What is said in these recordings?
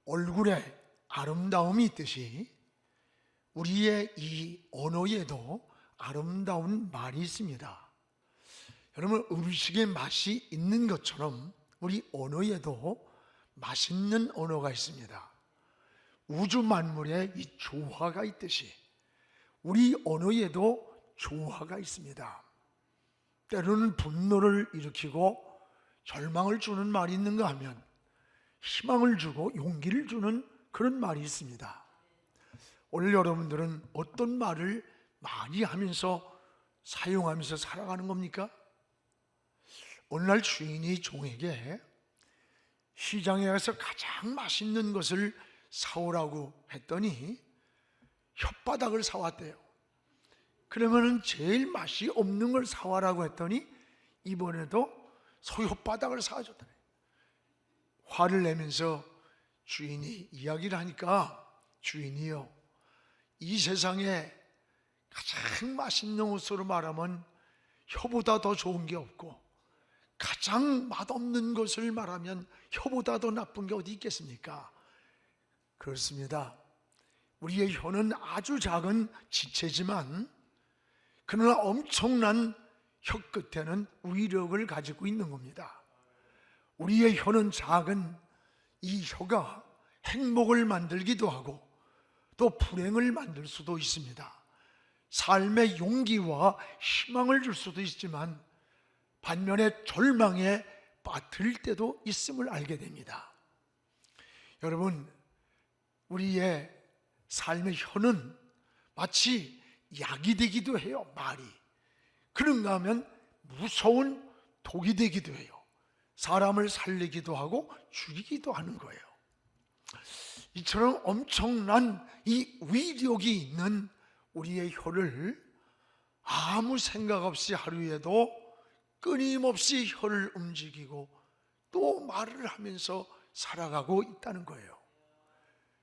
얼굴에 아름다움이 있듯이 우리의 이 언어에도 아름다운 말이 있습니다. 여러분, 음식의 맛이 있는 것처럼 우리 언어에도 맛있는 언어가 있습니다. 우주 만물에 이 조화가 있듯이 우리 언어에도 조화가 있습니다. 때로는 분노를 일으키고 절망을 주는 말이 있는가 하면 희망을 주고 용기를 주는 그런 말이 있습니다. 오늘 여러분들은 어떤 말을 많이 하면서 사용하면서 살아가는 겁니까? 오늘날 주인이 종에게 시장에 가서 가장 맛있는 것을 사오라고 했더니 혓바닥을 사왔대요. 그러면은 제일 맛이 없는 걸 사와라고 했더니 이번에도 소 혓바닥을 사줬더래. 화를 내면서 주인이 이야기를 하니까, 주인이요, 이 세상에 가장 맛있는 것으로 말하면 혀보다 더 좋은 게 없고, 가장 맛없는 것을 말하면 혀보다 더 나쁜 게 어디 있겠습니까? 그렇습니다. 우리의 혀는 아주 작은 지체지만 그러나 엄청난 혀 끝에는 위력을 가지고 있는 겁니다. 우리의 혀는 작은 이 혀가 행복을 만들기도 하고 또 불행을 만들 수도 있습니다. 삶의 용기와 희망을 줄 수도 있지만 반면에 절망에 빠뜨릴 때도 있음을 알게 됩니다. 여러분, 우리의 삶의 혀는 마치 약이 되기도 해요. 말이 그런가 하면 무서운 독이 되기도 해요. 사람을 살리기도 하고 죽이기도 하는 거예요. 이처럼 엄청난 이 위력이 있는 우리의 혀를 아무 생각 없이 하루에도 끊임없이 혀를 움직이고 또 말을 하면서 살아가고 있다는 거예요.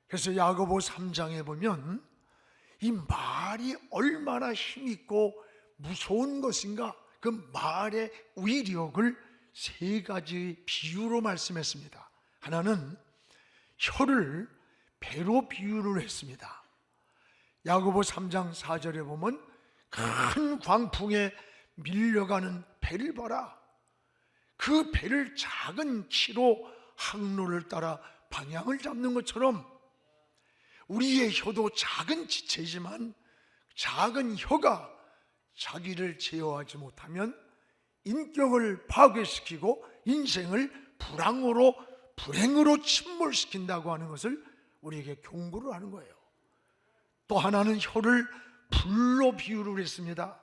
그래서 야고보 3장에 보면 이 말이 얼마나 힘있고 무서운 것인가, 그 말의 위력을 세 가지 비유로 말씀했습니다. 하나는 혀를 배로 비유를 했습니다. 야고보 3장 4절에 보면 큰 광풍에 밀려가는 배를 봐라. 그 배를 작은 키로 항로를 따라 방향을 잡는 것처럼 우리의 혀도 작은 지체이지만 작은 혀가 자기를 제어하지 못하면 인격을 파괴시키고 인생을 불행으로 침몰시킨다고 하는 것을 우리에게 경고를 하는 거예요. 또 하나는 혀를 불로 비유를 했습니다.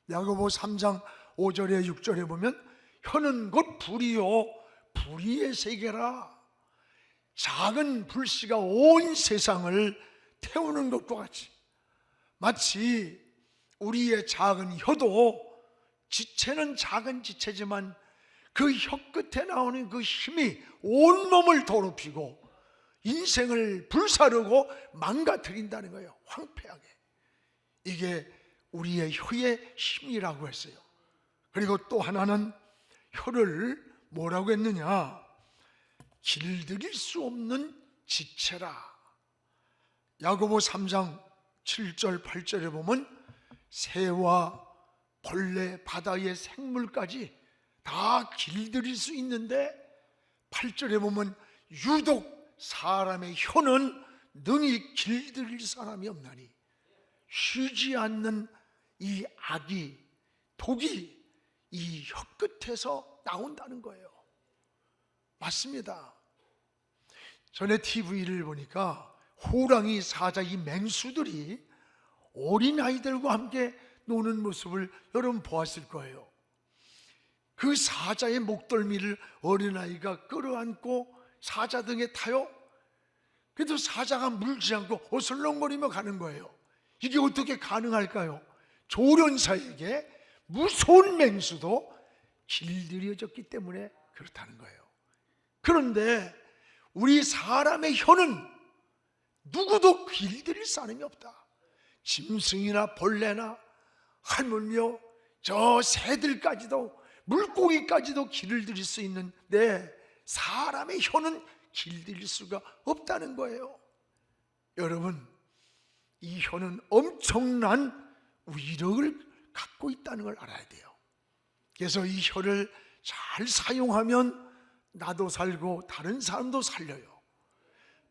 야고보 3장 5절에 6절에 보면 혀는 곧 불이요 불의의 세계라. 작은 불씨가 온 세상을 태우는 것과 같이 마치 우리의 작은 혀도 지체는 작은 지체지만 그 혀 끝에 나오는 그 힘이 온몸을 더럽히고 인생을 불사르고 망가뜨린다는 거예요. 황폐하게. 이게 우리의 혀의 힘이라고 했어요. 그리고 또 하나는 혀를 뭐라고 했느냐? 길들일 수 없는 지체라. 야고보 3장 7절 8절에 보면 새와 벌레, 바다의 생물까지 다 길들일 수 있는데 8절에 보면 유독 사람의 혀는 능히 길들일 사람이 없나니, 쉬지 않는 이 악이, 독이 이 혀 끝에서 나온다는 거예요. 맞습니다. 전에 TV를 보니까 호랑이, 사자, 이 맹수들이 어린아이들과 함께 노는 모습을 여러분 보았을 거예요. 그 사자의 목덜미를 어린아이가 끌어안고 사자 등에 타요. 그래도 사자가 물지 않고 어슬렁거리며 가는 거예요. 이게 어떻게 가능할까요? 조련사에게 무서운 맹수도 길들여졌기 때문에 그렇다는 거예요. 그런데 우리 사람의 혀는 누구도 길들일 사람이 없다. 짐승이나 벌레나 하물며 저 새들까지도 물고기까지도 길을 들일 수 있는데 사람의 혀는 길들일 수가 없다는 거예요. 여러분, 이 혀는 엄청난 위력을 갖고 있다는 걸 알아야 돼요. 그래서 이 혀를 잘 사용하면 나도 살고 다른 사람도 살려요.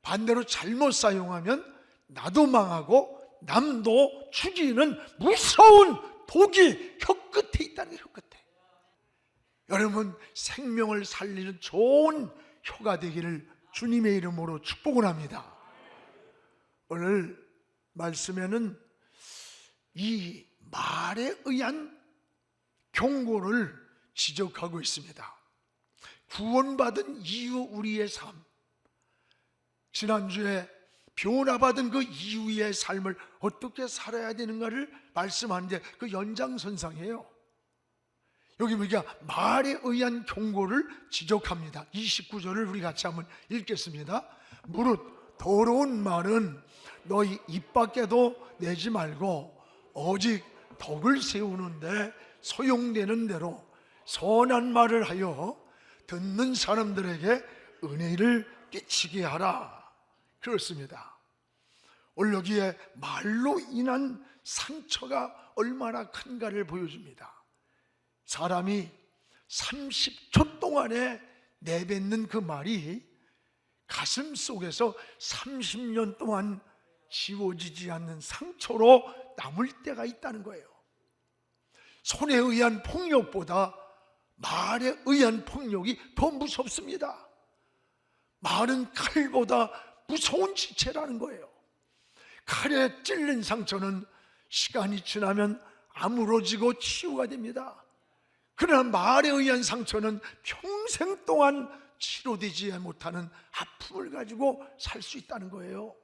반대로 잘못 사용하면 나도 망하고 남도 죽이는 무서운 독이 혀 끝에 있다는 거예요. 혀 끝에. 여러분, 생명을 살리는 좋은 혀가 되기를 주님의 이름으로 축복을 합니다. 오늘 말씀에는 이 말에 의한 경고를 지적하고 있습니다. 구원받은 이후 우리의 삶, 지난주에 변화받은 그 이후의 삶을 어떻게 살아야 되는가를 말씀하는데 그 연장선상이에요. 여기 보니까 말에 의한 경고를 지적합니다. 29절을 우리 같이 한번 읽겠습니다. 무릇 더러운 말은 너희 입 밖에도 내지 말고 오직 덕을 세우는데 소용되는 대로 선한 말을 하여 듣는 사람들에게 은혜를 끼치게 하라. 그렇습니다. 오늘 여기에 말로 인한 상처가 얼마나 큰가를 보여줍니다. 사람이 30초 동안에 내뱉는 그 말이 가슴 속에서 30년 동안 지워지지 않는 상처로 남을 때가 있다는 거예요. 손에 의한 폭력보다 말에 의한 폭력이 더 무섭습니다. 말은 칼보다 무서운 지체라는 거예요. 칼에 찔린 상처는 시간이 지나면 아물어지고 치유가 됩니다. 그러나 말에 의한 상처는 평생 동안 치료되지 못하는 아픔을 가지고 살 수 있다는 거예요.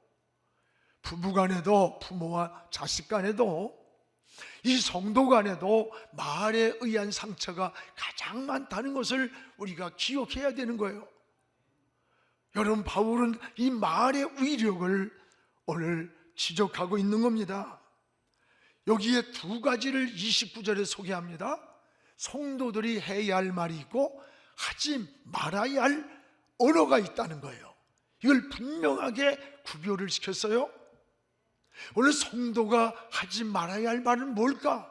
부부간에도, 부모와 자식 간에도, 이 성도 간에도 말에 의한 상처가 가장 많다는 것을 우리가 기억해야 되는 거예요. 여러분, 바울은 이 말의 위력을 오늘 지적하고 있는 겁니다. 여기에 두 가지를 29절에 소개합니다. 성도들이 해야 할 말이 있고 하지 말아야 할 언어가 있다는 거예요. 이걸 분명하게 구별을 시켰어요. 오늘 성도가 하지 말아야 할 말은 뭘까?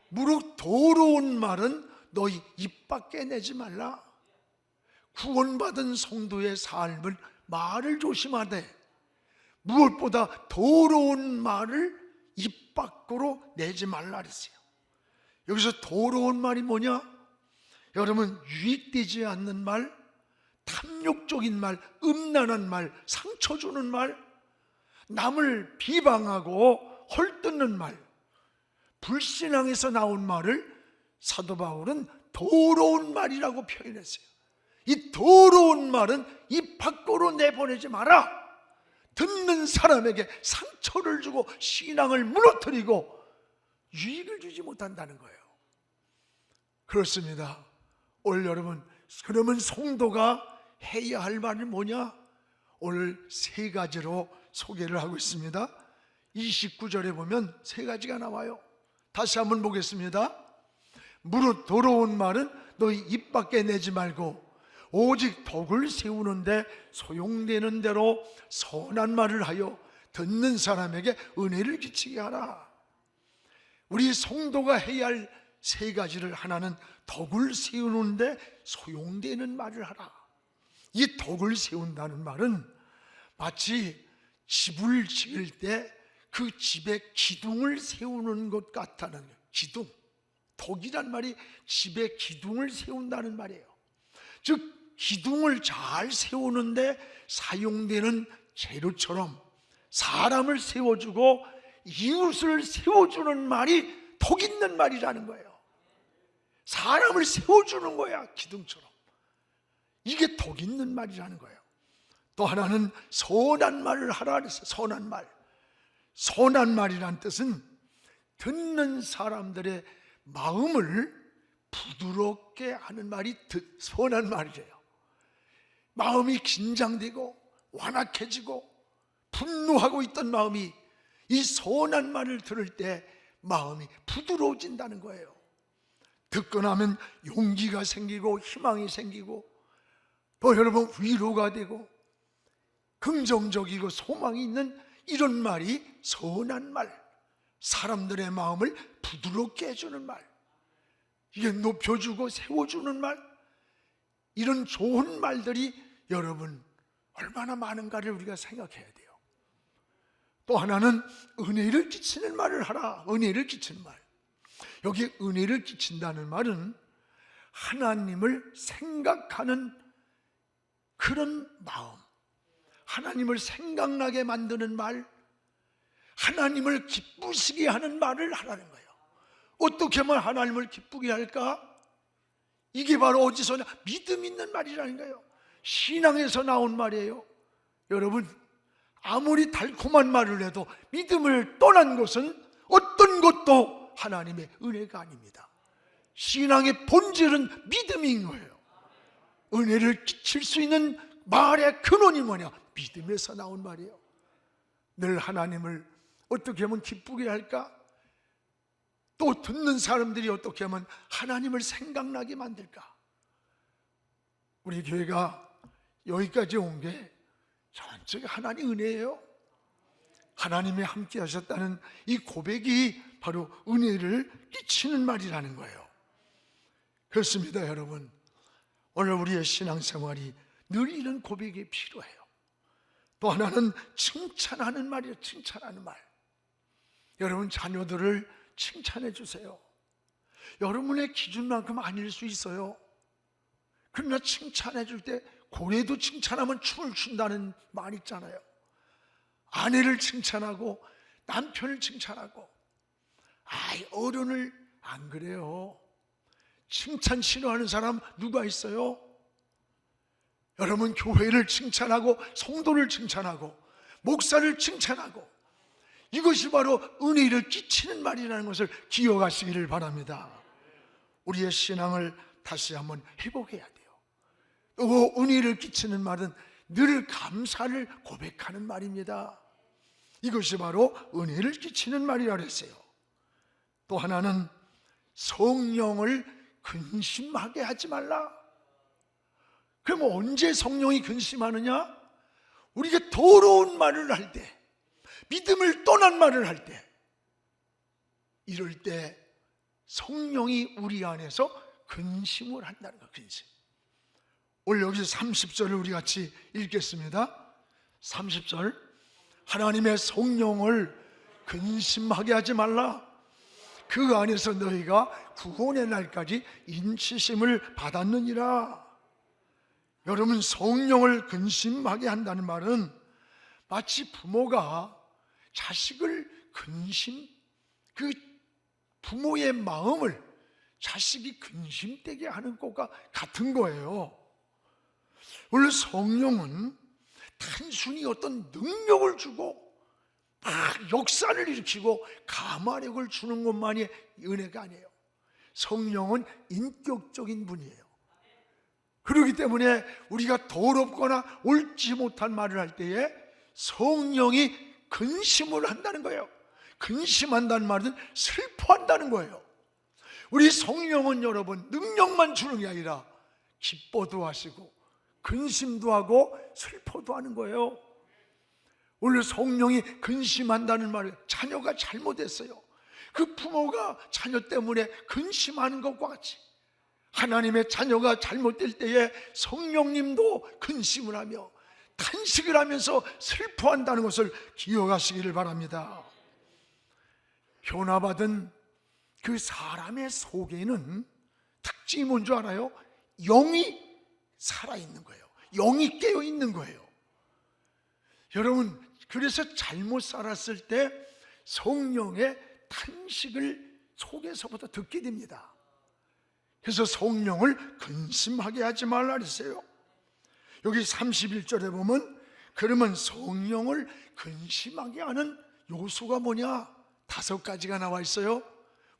무릇 더러운 말은 너희 입 밖에 내지 말라. 구원받은 성도의 삶을 말을 조심하되 무엇보다 더러운 말을 입 밖으로 내지 말라 그랬어요. 여기서 더러운 말이 뭐냐? 여러분, 유익되지 않는 말, 탐욕적인 말, 음란한 말, 상처 주는 말, 남을 비방하고 헐뜯는 말, 불신앙에서 나온 말을 사도 바울은 더러운 말이라고 표현했어요. 이 더러운 말은 입 밖으로 내보내지 마라. 듣는 사람에게 상처를 주고 신앙을 무너뜨리고 유익을 주지 못한다는 거예요. 그렇습니다. 오늘 여러분, 그러면 성도가 해야 할 말은 뭐냐? 오늘 세 가지로 소개를 하고 있습니다. 29절에 보면 세 가지가 나와요. 다시 한번 보겠습니다. 무릇 더러운 말은 너희 입 밖에 내지 말고 오직 덕을 세우는데 소용되는 대로 선한 말을 하여 듣는 사람에게 은혜를 끼치게 하라. 우리 성도가 해야 할 세 가지를, 하나는 덕을 세우는데 소용되는 말을 하라. 이 덕을 세운다는 말은 마치 집을 지을 때 그 집에 기둥을 세우는 것 같다는 거예요. 기둥, 덕이란 말이 집에 기둥을 세운다는 말이에요. 즉 기둥을 잘 세우는데 사용되는 재료처럼 사람을 세워주고 이웃을 세워주는 말이 덕 있는 말이라는 거예요. 사람을 세워주는 거야, 기둥처럼. 이게 덕 있는 말이라는 거예요. 또 하나는 선한 말을 하라 그랬어요. 선한 말. 선한 말이란 뜻은 듣는 사람들의 마음을 부드럽게 하는 말이 선한 말이래요. 마음이 긴장되고 완악해지고 분노하고 있던 마음이 이 선한 말을 들을 때 마음이 부드러워진다는 거예요. 듣고 나면 용기가 생기고 희망이 생기고 또 여러분 위로가 되고 긍정적이고 소망이 있는 이런 말이 선한 말, 사람들의 마음을 부드럽게 해주는 말, 이게 높여주고 세워주는 말, 이런 좋은 말들이 여러분 얼마나 많은가를 우리가 생각해야 돼요. 또 하나는 은혜를 끼치는 말을 하라. 은혜를 끼치는 말. 여기 은혜를 끼친다는 말은 하나님을 생각하는 그런 마음, 하나님을 생각나게 만드는 말, 하나님을 기쁘시게 하는 말을 하라는 거예요. 어떻게 하면 하나님을 기쁘게 할까? 이게 바로 어디서냐? 믿음 있는 말이라는 거예요. 신앙에서 나온 말이에요. 여러분, 아무리 달콤한 말을 해도 믿음을 떠난 것은 어떤 것도 하나님의 은혜가 아닙니다. 신앙의 본질은 믿음인 거예요. 은혜를 끼칠 수 있는 말의 근원이 뭐냐? 믿음에서 나온 말이에요. 늘 하나님을 어떻게 하면 기쁘게 할까? 또 듣는 사람들이 어떻게 하면 하나님을 생각나게 만들까? 우리 교회가 여기까지 온 게 전적이 하나님 은혜예요. 하나님이 함께 하셨다는 이 고백이 바로 은혜를 끼치는 말이라는 거예요. 그렇습니다, 여러분. 오늘 우리의 신앙생활이 늘 이런 고백이 필요해요. 또 하나는 칭찬하는 말이에요. 칭찬하는 말. 여러분 자녀들을 칭찬해 주세요. 여러분의 기준만큼 아닐 수 있어요. 그러나 칭찬해 줄 때 고래도 칭찬하면 춤을 춘다는 말 있잖아요. 아내를 칭찬하고 남편을 칭찬하고. 어른을 안 그래요. 칭찬 싫어하는 사람 누가 있어요? 여러분 교회를 칭찬하고 성도를 칭찬하고 목사를 칭찬하고, 이것이 바로 은혜를 끼치는 말이라는 것을 기억하시기를 바랍니다. 우리의 신앙을 다시 한번 회복해야 돼요. 또 은혜를 끼치는 말은 늘 감사를 고백하는 말입니다. 이것이 바로 은혜를 끼치는 말이라 그랬어요. 또 하나는 성령을 근심하게 하지 말라. 그럼 언제 성령이 근심하느냐? 우리가 더러운 말을 할 때, 믿음을 떠난 말을 할 때, 이럴 때 성령이 우리 안에서 근심을 한다는 거예요. 근심. 오늘 여기서 30절을 우리 같이 읽겠습니다. 30절. 하나님의 성령을 근심하게 하지 말라. 그 안에서 너희가 구원의 날까지 인치심을 받았느니라. 여러분, 성령을 근심하게 한다는 말은 마치 부모가 자식을 그 부모의 마음을 자식이 근심되게 하는 것과 같은 거예요. 원래 성령은 단순히 어떤 능력을 주고 막 역사를 일으키고 감화력을 주는 것만이 은혜가 아니에요. 성령은 인격적인 분이에요. 그렇기 때문에 우리가 더럽거나 옳지 못한 말을 할 때에 성령이 근심을 한다는 거예요. 근심한다는 말은 슬퍼한다는 거예요. 우리 성령은 여러분 능력만 주는 게 아니라 기뻐도 하시고 근심도 하고 슬퍼도 하는 거예요. 원래 성령이 근심한다는 말은 자녀가 잘못했어요. 그 부모가 자녀 때문에 근심하는 것과 같이 하나님의 자녀가 잘못될 때에 성령님도 근심을 하며 탄식을 하면서 슬퍼한다는 것을 기억하시기를 바랍니다. 변화받은 그 사람의 속에는 특징이 뭔지 알아요? 영이 살아있는 거예요. 영이 깨어있는 거예요. 여러분, 그래서 잘못 살았을 때 성령의 탄식을 속에서부터 듣게 됩니다. 그래서 성령을 근심하게 하지 말라 그랬어요. 여기 31절에 보면 그러면 성령을 근심하게 하는 요소가 뭐냐? 5가지가 나와 있어요.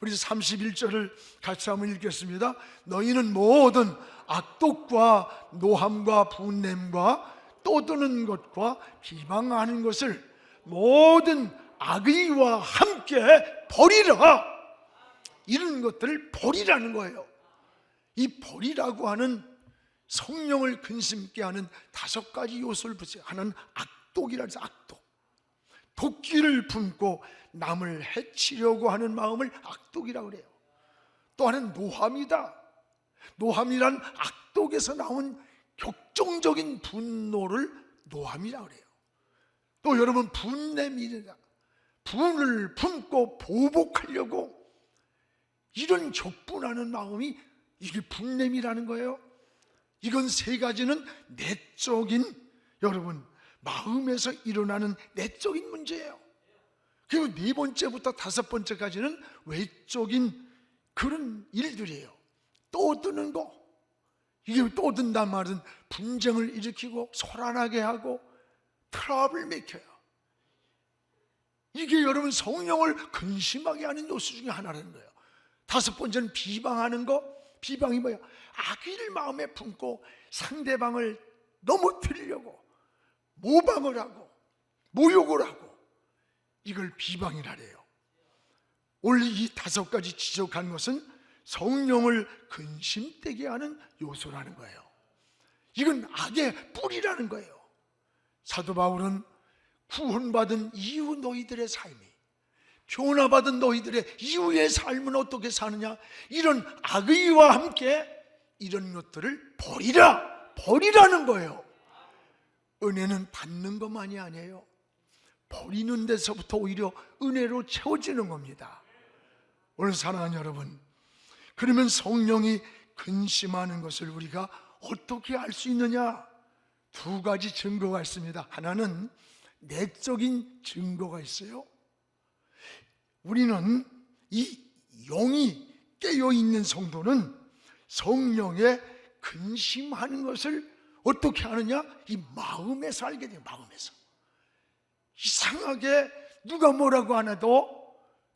우리 31절을 같이 한번 읽겠습니다. 너희는 모든 악독과 노함과 분냄과 떠드는 것과 비방하는 것을 모든 악의와 함께 버리라. 이런 것들을 버리라는 거예요. 이 버리라고 하는 성령을 근심케 하는 5가지 요소를 붙여요. 하나는 악독이라 해서 악독. 도끼를 품고 남을 해치려고 하는 마음을 악독이라고 그래요. 또 하나는 노함이다. 노함이란 악독에서 나온 격정적인 분노를 노함이라고 그래요. 또 여러분, 분냄이다. 분을 품고 보복하려고 이런 격분하는 마음이, 이게 분냄이라는 거예요. 이건 3가지는 내적인, 여러분, 마음에서 일어나는 내적인 문제예요. 그리고 4번째부터 5번째까지는 외적인 그런 일들이에요. 떠드는 거. 이게 떠든단 말은 분쟁을 일으키고 소란하게 하고 트러블 메이커예요. 이게 여러분 성령을 근심하게 하는 요소 중에 하나라는 거예요. 5번째는 비방하는 거. 비방이 뭐야? 악의를 마음에 품고 상대방을 넘어뜨리려고 모방을 하고 모욕을 하고, 이걸 비방이라 해요. 원래 이 5가지 지적한 것은 성령을 근심되게 하는 요소라는 거예요. 이건 악의 뿌리라는 거예요. 사도 바울은 구원받은 이후 너희들의 삶이, 변화받은 너희들의 이후의 삶은 어떻게 사느냐, 이런 악의와 함께 이런 것들을 버리라는 거예요. 은혜는 받는 것만이 아니에요. 버리는 데서부터 오히려 은혜로 채워지는 겁니다. 오늘 사랑하는 여러분, 그러면 성령이 근심하는 것을 우리가 어떻게 알 수 있느냐? 2가지 증거가 있습니다. 하나는 내적인 증거가 있어요. 우리는 이 영이 깨어있는 성도는 성령에 근심하는 것을 어떻게 하느냐? 이 마음에서 알게 돼요. 마음에서. 이상하게 누가 뭐라고 안 해도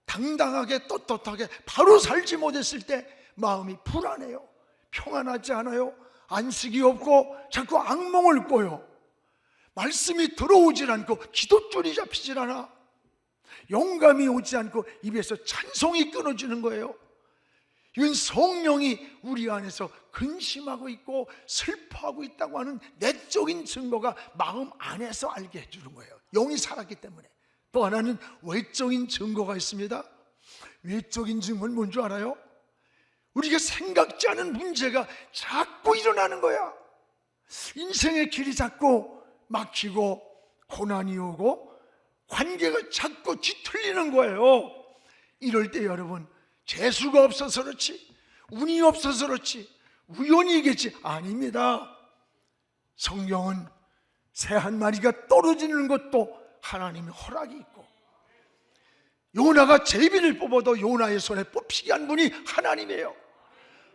당당하게 떳떳하게 바로 살지 못했을 때 마음이 불안해요. 평안하지 않아요. 안식이 없고 자꾸 악몽을 꿔요. 말씀이 들어오질 않고 기도줄이 잡히질 않아. 영감이 오지 않고 입에서 찬송이 끊어지는 거예요. 이건 성령이 우리 안에서 근심하고 있고 슬퍼하고 있다고 하는 내적인 증거가 마음 안에서 알게 해주는 거예요. 영이 살았기 때문에. 또 하나는 외적인 증거가 있습니다. 외적인 증거는 뭔 줄 알아요? 우리가 생각지 않은 문제가 자꾸 일어나는 거야. 인생의 길이 자꾸 막히고 고난이 오고 관계가 자꾸 뒤틀리는 거예요. 이럴 때 여러분, 재수가 없어서 그렇지, 운이 없어서 그렇지, 우연이겠지, 아닙니다. 성경은 새 한 마리가 떨어지는 것도 하나님의 허락이 있고, 요나가 제비를 뽑아도 요나의 손에 뽑히게 한 분이 하나님이에요.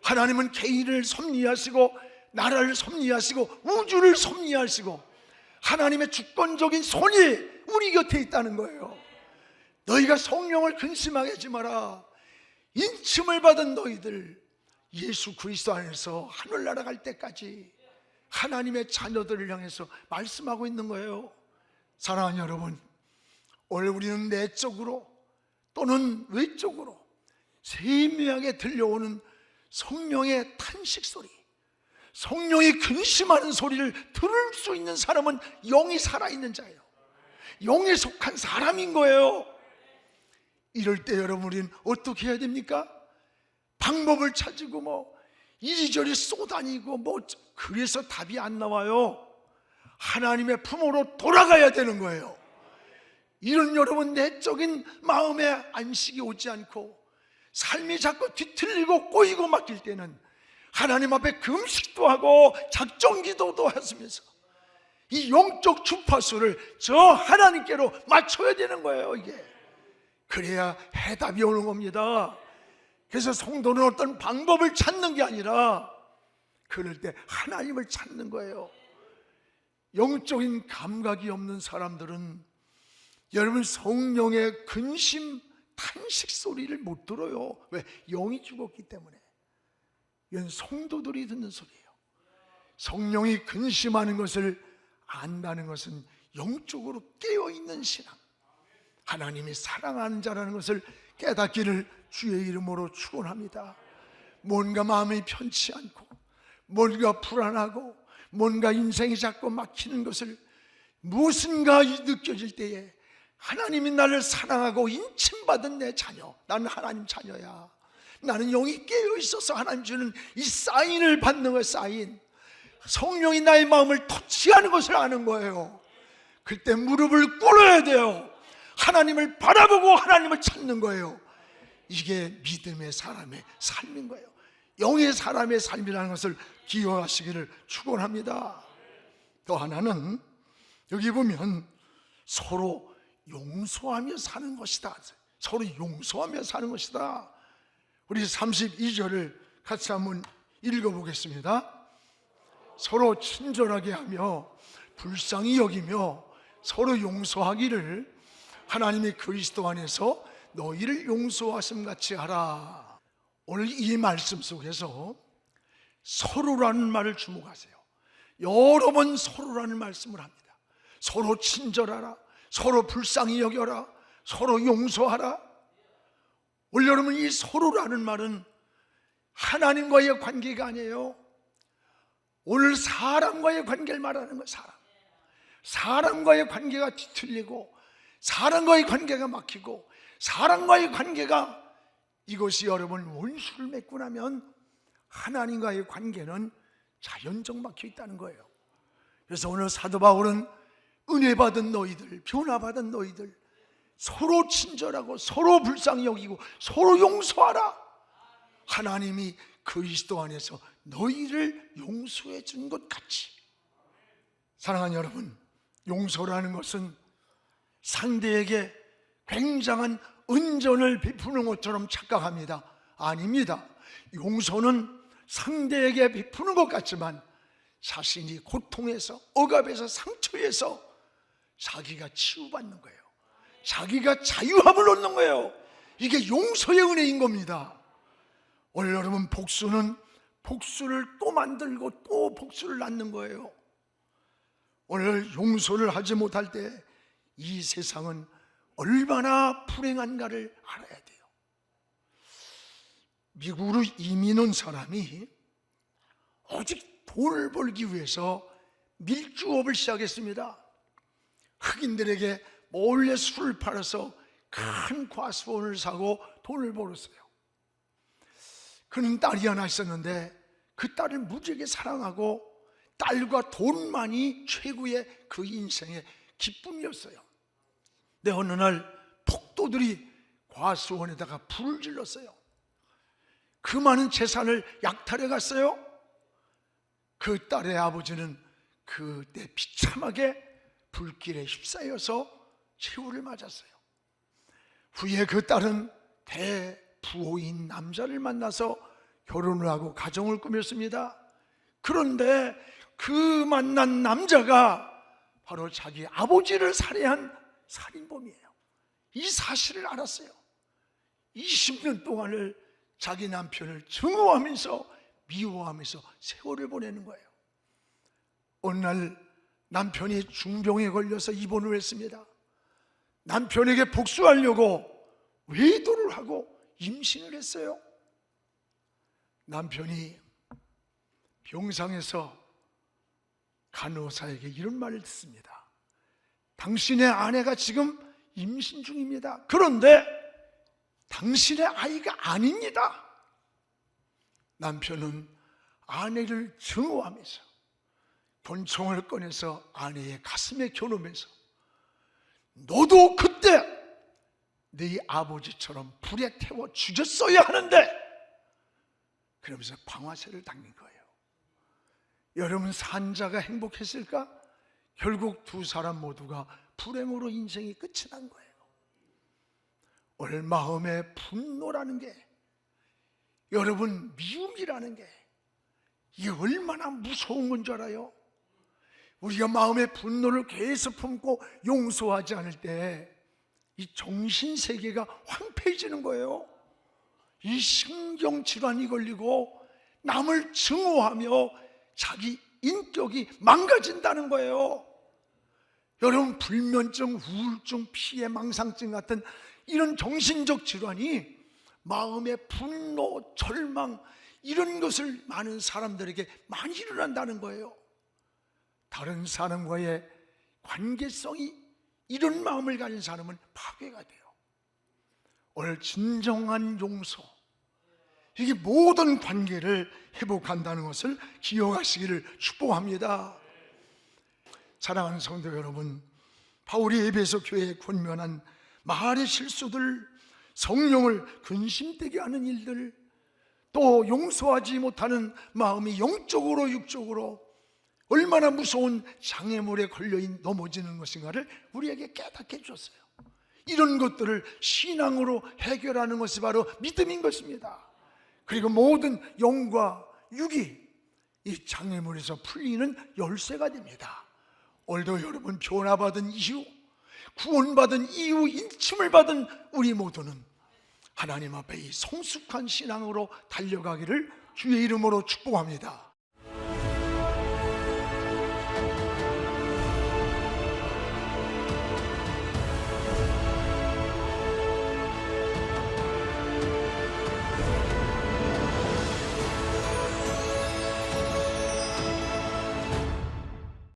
하나님은 개인을 섭리하시고 나라를 섭리하시고 우주를 섭리하시고 하나님의 주권적인 손이 우리 곁에 있다는 거예요. 너희가 성령을 근심하게 하지 마라. 인침을 받은 너희들 예수 그리스도 안에서 하늘나라 갈 때까지 하나님의 자녀들을 향해서 말씀하고 있는 거예요. 사랑하는 여러분, 오늘 우리는 내적으로 또는 외적으로 세미하게 들려오는 성령의 탄식 소리, 성령이 근심하는 소리를 들을 수 있는 사람은 영이 살아있는 자예요. 영에 속한 사람인 거예요. 이럴 때 여러분, 우리는 어떻게 해야 됩니까? 방법을 찾고 이리저리 쏘다니고 그래서 답이 안 나와요. 하나님의 품으로 돌아가야 되는 거예요. 이런 여러분 내적인 마음에 안식이 오지 않고 삶이 자꾸 뒤틀리고 꼬이고 막힐 때는 하나님 앞에 금식도 하고 작정기도도 하시면서 이 영적 주파수를 저 하나님께로 맞춰야 되는 거예요. 이게 그래야 해답이 오는 겁니다. 그래서 성도는 어떤 방법을 찾는 게 아니라 그럴 때 하나님을 찾는 거예요. 영적인 감각이 없는 사람들은 여러분 성령의 근심 탄식 소리를 못 들어요. 왜? 영이 죽었기 때문에. 이건 성도들이 듣는 소리예요. 성령이 근심하는 것을 안다는 것은 영적으로 깨어있는 신앙, 하나님이 사랑하는 자라는 것을 깨닫기를 주의 이름으로 축원합니다. 뭔가 마음이 편치 않고 뭔가 불안하고 뭔가 인생이 자꾸 막히는 것을 무엇인가 느껴질 때에 하나님이 나를 사랑하고 인침받은 내 자녀, 나는 하나님 자녀야, 나는 영이 깨어있어서 하나님 주는 이 사인을 받는 거예요. 사인, 성령이 나의 마음을 터치하는 것을 아는 거예요. 그때 무릎을 꿇어야 돼요. 하나님을 바라보고 하나님을 찾는 거예요. 이게 믿음의 사람의 삶인 거예요. 영의 사람의 삶이라는 것을 기억하시기를 축원합니다. 또 하나는 여기 보면 서로 용서하며 사는 것이다. 서로 용서하며 사는 것이다. 우리 32절을 같이 한번 읽어보겠습니다. 서로 친절하게 하며 불쌍히 여기며 서로 용서하기를 하나님의 그리스도 안에서 너희를 용서하심 같이 하라. 오늘 이 말씀 속에서 서로라는 말을 주목하세요. 여러 번 서로라는 말씀을 합니다. 서로 친절하라, 서로 불쌍히 여겨라, 서로 용서하라. 올여러분, 이 서로라는 말은 하나님과의 관계가 아니에요. 오늘 사람과의 관계를 말하는 거예요. 사람과의 관계가 뒤틀리고 사람과의 관계가 막히고 사람과의 관계가, 이것이 여러분 원수를 맺고 나면 하나님과의 관계는 자연적 막혀 있다는 거예요. 그래서 오늘 사도 바울은 은혜 받은 너희들, 변화받은 너희들, 서로 친절하고 서로 불쌍히 여기고 서로 용서하라. 하나님이 그리스도 안에서 너희를 용서해 준 것 같이. 사랑하는 여러분, 용서라는 것은 상대에게 굉장한 은전을 베푸는 것처럼 착각합니다. 아닙니다. 용서는 상대에게 베푸는 것 같지만 자신이 고통에서, 억압에서, 상처에서 자기가 치유받는 거예요. 자기가 자유함을 얻는 거예요. 이게 용서의 은혜인 겁니다. 오늘 여러분, 복수는 복수를 또 만들고 또 복수를 낳는 거예요. 오늘 용서를 하지 못할 때 이 세상은 얼마나 불행한가를 알아야 돼요. 미국으로 이민 온 사람이 오직 돈을 벌기 위해서 밀주업을 시작했습니다. 흑인들에게 몰래 술을 팔아서 큰 과수원을 사고 돈을 벌었어요. 그는 딸이 하나 있었는데 그 딸을 무지하게 사랑하고 딸과 돈만이 최고의 그 인생의 기쁨이었어요. 근데 어느 날 폭도들이 과수원에다가 불을 질렀어요. 그 많은 재산을 약탈해 갔어요. 그 딸의 아버지는 그때 비참하게 불길에 휩싸여서 최후를 맞았어요. 후에 그 딸은 대부호인 남자를 만나서 결혼을 하고 가정을 꾸몄습니다. 그런데 그 만난 남자가 바로 자기 아버지를 살해한 살인범이에요. 이 사실을 알았어요. 20년 동안을 자기 남편을 증오하면서 미워하면서 세월을 보내는 거예요. 어느 날 남편이 중병에 걸려서 입원을 했습니다. 남편에게 복수하려고 외도를 하고 임신을 했어요. 남편이 병상에서 간호사에게 이런 말을 듣습니다. 당신의 아내가 지금 임신 중입니다. 그런데 당신의 아이가 아닙니다. 남편은 아내를 증오하면서 권총을 꺼내서 아내의 가슴에 겨누면서 너도 그때 네 아버지처럼 불에 태워 죽였어야 하는데, 그러면서 방아쇠를 당긴 거예요. 여러분, 산자가 행복했을까? 결국 두 사람 모두가 불행으로 인생이 끝이 난 거예요. 오늘 마음의 분노라는 게, 여러분 미움이라는 게, 이게 얼마나 무서운 건 줄 알아요? 우리가 마음의 분노를 계속 품고 용서하지 않을 때 이 정신세계가 황폐해지는 거예요. 이 신경질환이 걸리고 남을 증오하며 자기 인격이 망가진다는 거예요. 여러분, 불면증, 우울증, 피해 망상증 같은 이런 정신적 질환이 마음의 분노, 절망, 이런 것을 많은 사람들에게 많이 일어난다는 거예요. 다른 사람과의 관계성이 이런 마음을 가진 사람은 파괴가 돼요. 오늘 진정한 용서, 이게 모든 관계를 회복한다는 것을 기억하시기를 축복합니다. 사랑하는 성도 여러분, 바울이 에베소 교회에 권면한 말의 실수들, 성령을 근심되게 하는 일들, 또 용서하지 못하는 마음이 영적으로 육적으로 얼마나 무서운 장애물에 걸려 넘어지는 것인가를 우리에게 깨닫게 해줬어요. 이런 것들을 신앙으로 해결하는 것이 바로 믿음인 것입니다. 그리고 모든 영과 육이 이 장애물에서 풀리는 열쇠가 됩니다. 오늘도 여러분 변화받은 이후, 구원받은 이후, 인침을 받은 우리 모두는 하나님 앞에 이 성숙한 신앙으로 달려가기를 주의 이름으로 축복합니다.